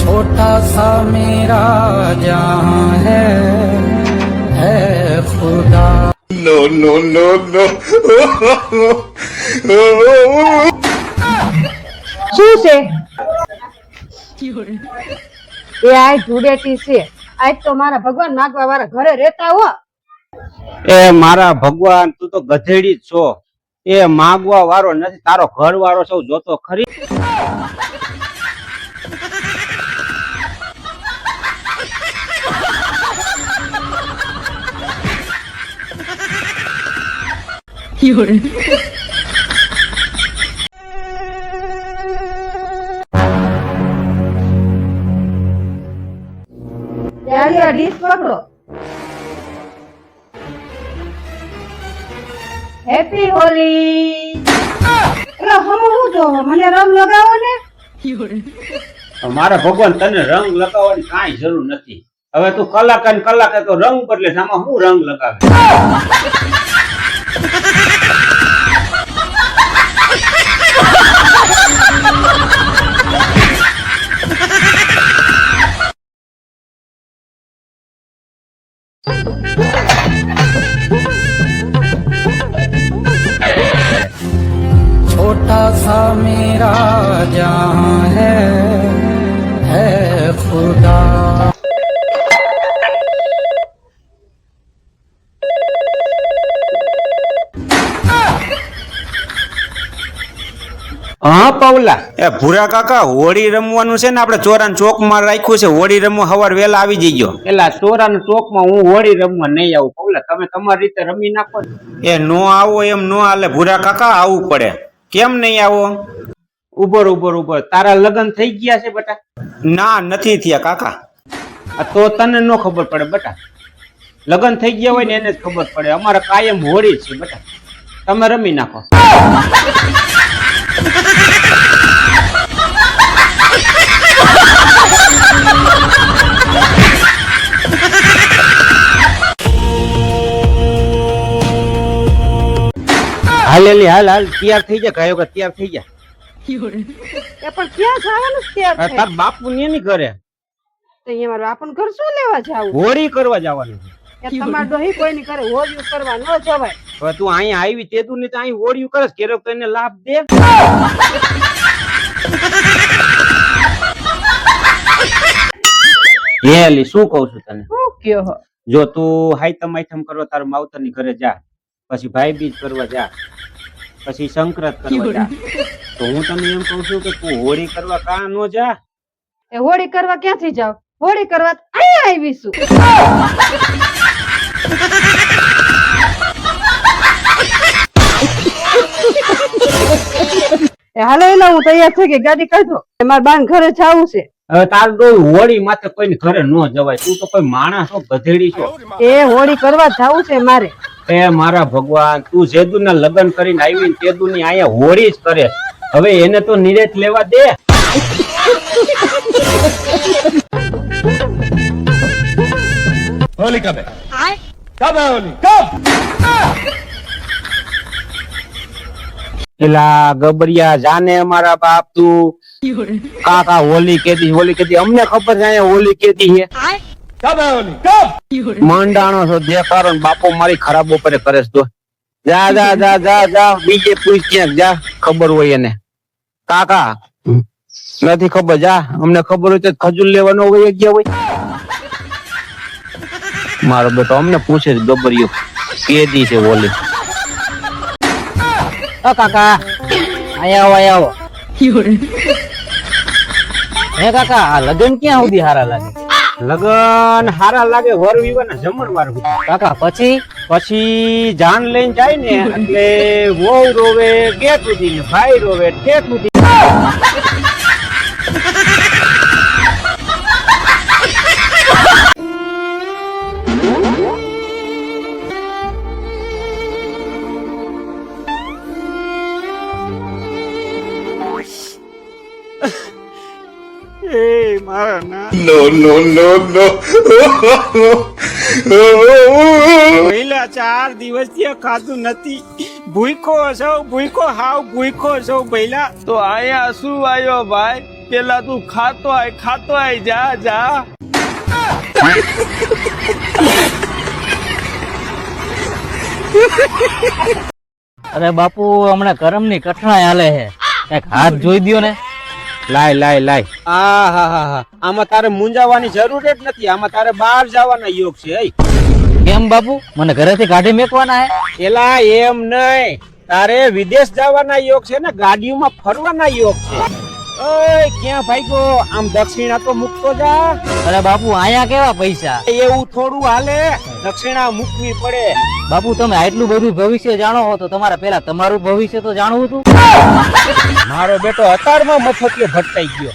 छोटा सा मेरा जहां है खुदा। No, no, no, no. શું છે એ આજ ધૂળેટી છે, આજ તો મારા ભગવાન નાગવા વાળા ઘરે રહેતા હો. એ મારા ભગવાન, તું તો ગધેડી જ છો. એ માગવા વાળો નથી, તારો ઘર વાળો સૌ જોતો ખરી. ત્યારે ડીશ પકડો. હેપી હોલી. એટલે હમ હું જોવો, મને રંગ લગાવો ને. મારા ભગવાન, તને રંગ લગાવવાની કાંઈ જરૂર નથી. હવે તું કલાકે ને કલાકે તો રંગ બદલે, આમાં હું રંગ લગાવે? छोटा सा मेरा जहां है खुदा। હા પવલા, એ ભૂરા કાકા, હોળી રમવાનું છે ને, આપણે ચોરાન ચોક માં રાખ્યું છે. હોળી રમવા સવાર વેલા આવી જઈજો. એલા ચોરાના ચોકમાં હું હોળી રમવા નહીં આવું. પવલા, તમે તમારી રીતે રમી નાખો ને. એ નો આવો એમ નો હાલે ભૂરા કાકા, આવવું પડે. કેમ નહીં આવો? ઉભર, તારા લગ્ન થઈ ગયા છે બેટા? ના, નથી થયા કાકા. તો તને નો ખબર પડે બેટા. લગ્ન થઈ ગયા હોય ને એને જ ખબર પડે. અમારે કાયમ હોળી છે બેટા, તમે રમી નાખો. હાલ તૈયાર થઈ જા. કયો કે તૈયાર થઈ જા. એ પણ ક્યાં જવાનું છે? તાર બાપુ ને નહીં કરે. અહીંયા મારું આપણને ઘર શું લેવા જાવું? હોળી કરવા જવાનું છે. એ તમાર ડોહી કોઈ ની કરે હોળીયું કરવા ન જવાય. હવે તું અહીંયા આવી તે તું ને અહીં હોળીયું કરસ, કેરો તો એને લાભ દે. હેલી શું કહું છું તને? શું કયો હો? જો તું હાઈતમ કરવા તારા માવતર ની ઘરે જા, પછી ભાઈ બીજ કરવા જા, પછી સંક્રાંત કરવા જા, તો હું તને એમ કઉ છું કે તું હોળી કરવા કા નો જા? એ હોળી કરવા ક્યાંથી જાવ? હોળી કરવા અહીંયા આવીશું. હાલો એલા, હું તૈયાર થઈ ગઈ, ગાડી કાઢો. મારા બાન ઘરે જવું છે. હવે તારું ડોહી હોળી માથે કોઈને ઘરે ન જવાય. તું તો કોઈ માણસ છો, ગધેડી છો. એ હોળી કરવા જવું છે મારે. એ મારા ભગવાન, તું જેદુ ના લગ્ન કરીને આવી તેદુ ની અહીંયા હોળી જ કરે. હવે એને તો નિરેત લેવા દે. होली कब है? कब है होली? कब? એલા ગબરિયા, જાને અમારા બાપ, તું કાકા હોલી કેતી અમને ખબર છે અહીંયા હોલી કેતી છે. कब है होली? कब? મંડાણો છો દેખાડો ને બાપો મારી ખરાબ બપોરે કરે તો. જા બીજે પૂછ ક્યાંક જા, ખબર હોય એને. કાકા નથી ખબર, જા. અમને ખબર હોય તો ખજૂર લેવાનો હોય ગયા હોય. મારો બેટો અમને પૂછે ગબરિયો કેદી છે હોલી. કાકા આયા આવો. હે કાકા, આ લગન ક્યાં સુધી હારા લાગે? લગન હારા લાગે વર વિવાના જમણવાર. કાકા પછી જાન લઈને જાય ને એટલે વહુ રોવે ગેટ સુધી ને ભાઈ રોવે ઠેક સુધી. No, no, no, no. પહેલા 4 દિવસથી ખાધું નથી. ભૂખો છો ભૂખો હાવ ભૂખો છો ભઈલા. તો અહીંયા શું આવ્યો ભાઈ? પેલા તું ખાતો આય જા જા. અરે બાપુ હમણાં કરમ ની કઠણાઈ હાલે છે, કઈક હાથ જોઈ દ્યો ને. લાય લાય લાય. હા આમાં તારે મૂંઝાવાની જરૂર જ નથી. આમાં તારે બહાર જવાના યોગ છે. હે કેમ બાપુ, મને ઘરેથી કાઢી મેકવાના હે? એલા એમ નહીં, તારે વિદેશ જવાના યોગ છે ને, ગાડીઓમાં ફરવાના યોગ છે. ઓય ક્યાં ભાગ્યો? આમ દક્ષિણા તો મૂકતો જા. અરે બાપુ અહીંયા કેવા પૈસા? એવું થોડું હાલે, દક્ષિણા મૂકવી પડે. બાપુ તમે આટલું બધું ભવિષ્ય જાણો હો તો તમારે પેલા તમારું ભવિષ્ય તો જાણવું હતું. મારો બેટો અતારમાં મફતિયો ભટકાઈ ગયો.